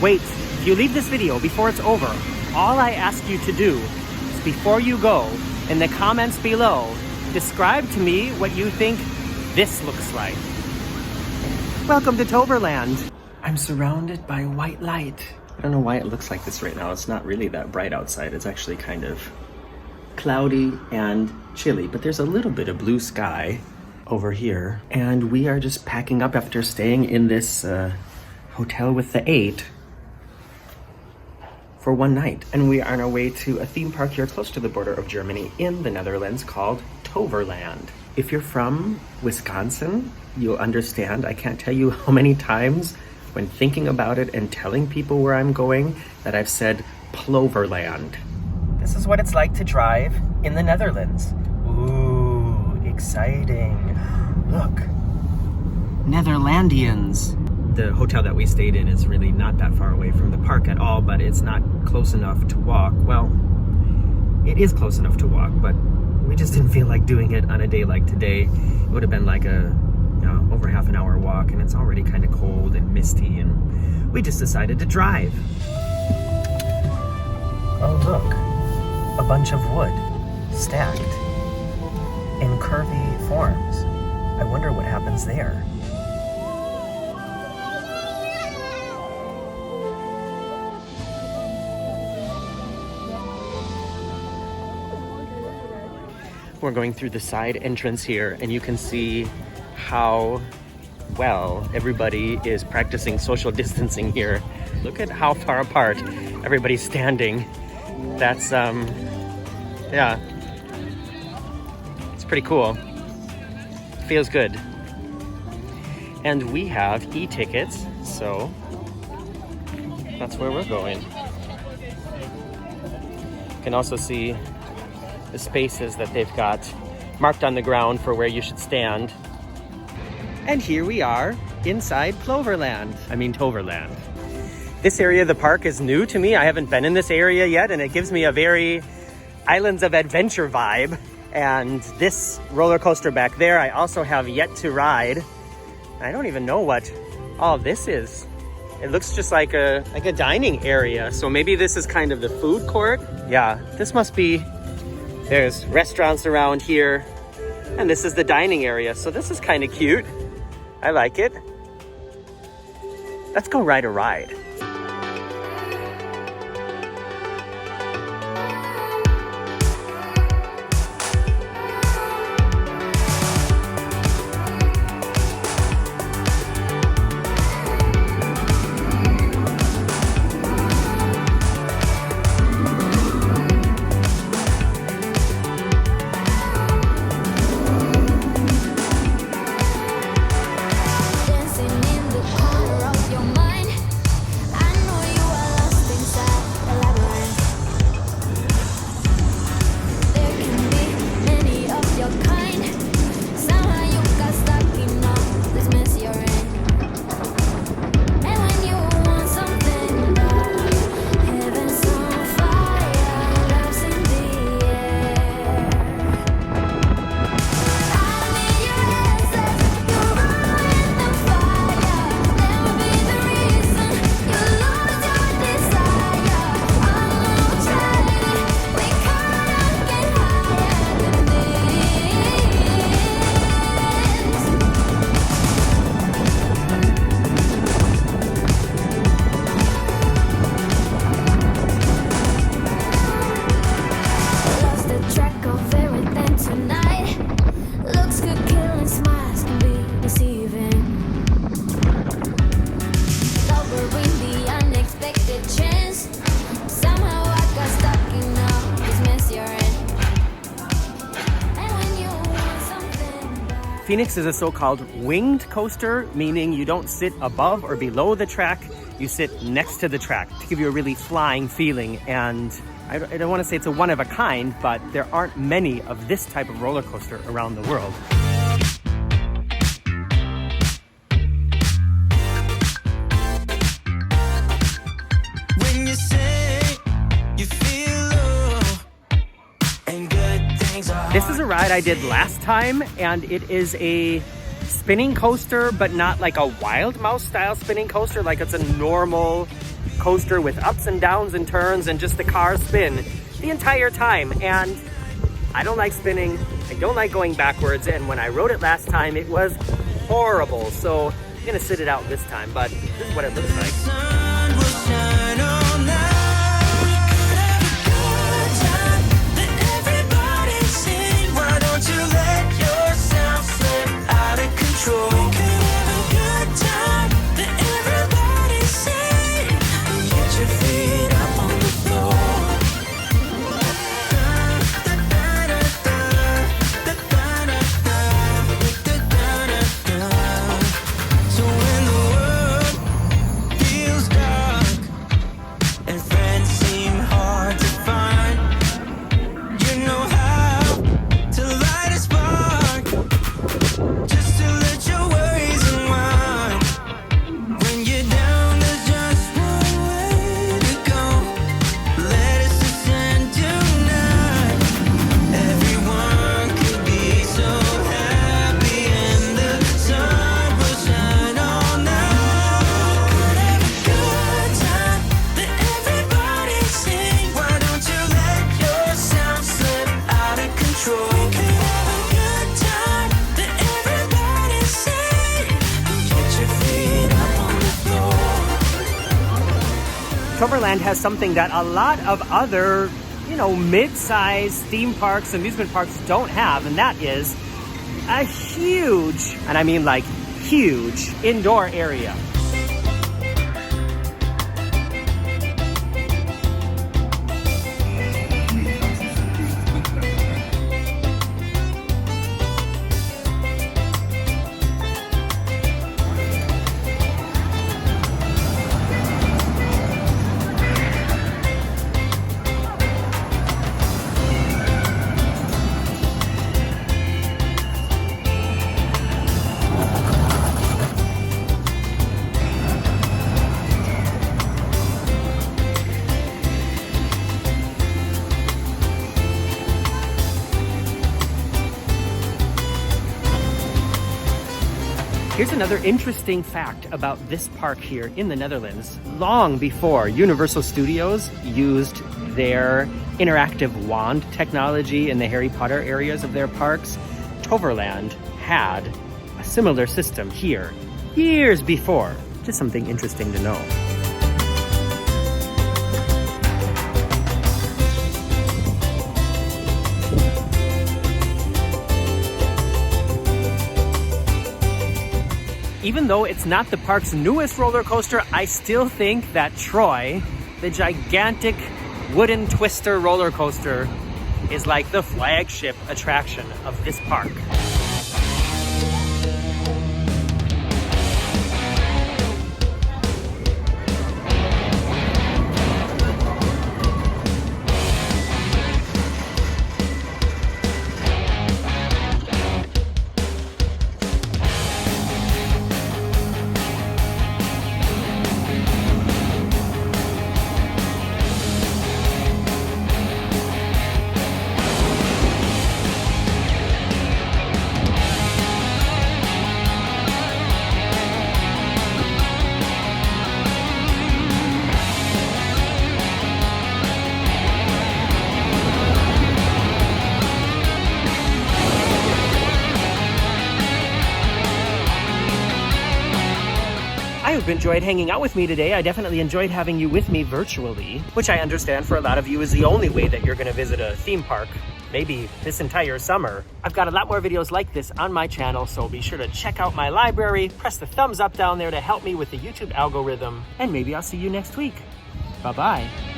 Wait, if you leave this video before it's over, all I ask you to do is before you go, in the comments below, describe to me what you think this looks like. Welcome to Toverland. I'm surrounded by white light. I don't know why it looks like this right now. It's not really that bright outside. It's actually kind of cloudy and chilly, but there's a little bit of blue sky over here. And we are just packing up after staying in this hotel with the 8 for one night. And we are on our way to a theme park here close to the border of Germany in the Netherlands called Toverland. If you're from Wisconsin, you'll understand. I can't tell you how many times when thinking about it and telling people where I'm going that I've said Ploverland. This is what it's like to drive in the Netherlands. Ooh, exciting. Look, Netherlandians. The hotel that we stayed in is really not that far away from the park at all, but it's not close enough to walk. Well, it is close enough to walk, but we just didn't feel like doing it on a day like today. It would have been like a over half an hour walk, and it's already kind of cold and misty, and we just decided to drive. Oh look, a bunch of wood stacked in curvy forms. I wonder what happens there. We're going through the side entrance here, and you can see how well everybody is practicing social distancing here. Look at how far apart everybody's standing. That's, yeah, it's pretty cool. Feels good. And we have e-tickets, so that's where we're going. You can also see the spaces that they've got marked on the ground for where you should stand. And here we are inside Toverland. This area of the park is new to me. I haven't been in this area yet, and it gives me a very Islands of Adventure vibe. And this roller coaster back there, I also have yet to ride. I don't even know what all this is. It looks just like a dining area. So maybe this is kind of the food court. Yeah, this must be. There's restaurants around here, and this is the dining area. So this is kind of cute. I like it. Let's go ride a ride. Fenix is a so-called winged coaster, meaning you don't sit above or below the track, you sit next to the track to give you a really flying feeling. And I don't want to say it's a one of a kind, but there aren't many of this type of roller coaster around the world. When you say you feel low and good things are. This is a ride I did last time, and it is a spinning coaster, but not like a Wild Mouse style spinning coaster. Like it's a normal coaster with ups and downs and turns and just the car spin the entire time. And I don't like spinning. I don't like going backwards. And when I rode it last time, it was horrible. So I'm gonna sit it out this time, but this is what it looks like. Toverland has something that a lot of other, mid-sized theme parks, amusement parks don't have, and that is a huge, and I mean like huge, indoor area. Here's another interesting fact about this park here in the Netherlands. Long before Universal Studios used their interactive wand technology in the Harry Potter areas of their parks, Toverland had a similar system here years before. Just something interesting to know. Even though it's not the park's newest roller coaster, I still think that Troy, the gigantic wooden twister roller coaster, is like the flagship attraction of this park. I hope you enjoyed hanging out with me today. I definitely enjoyed having you with me virtually, which I understand for a lot of you is the only way that you're going to visit a theme park, maybe this entire summer. I've got a lot more videos like this on my channel, so be sure to check out my library, press the thumbs up down there to help me with the YouTube algorithm, and maybe I'll see you next week. Bye-bye.